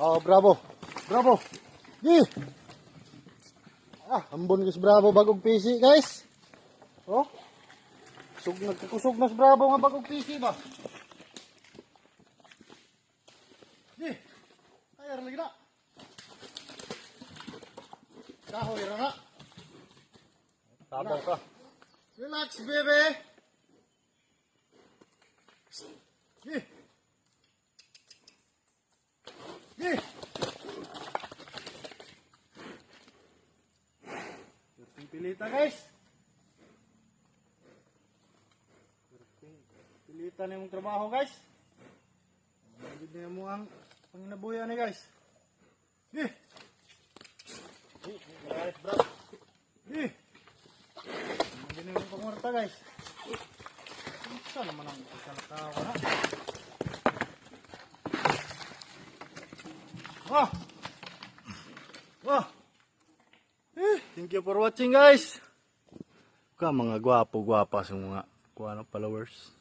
Oh, bravo. Bravo. Di. Ambon guys, bravo bagong PC, guys. Oh. Nagkakusog na si bravo nga bagong PC ba? Di. Ayar lagi na. Kahoy ra na. Tabaw ka. Relax, baby. Di. Di. Pilita guys. Pilita na yung trabaho guys. Hindi na mo ang panginabuya ni guys. Di. Guys, bro. Di. Hindi na yung pangwarta guys. Saan naman ang kalakawa na? Wah! Wah! Thank you for watching guys. Mga gwapo-gwapa sa mga followers.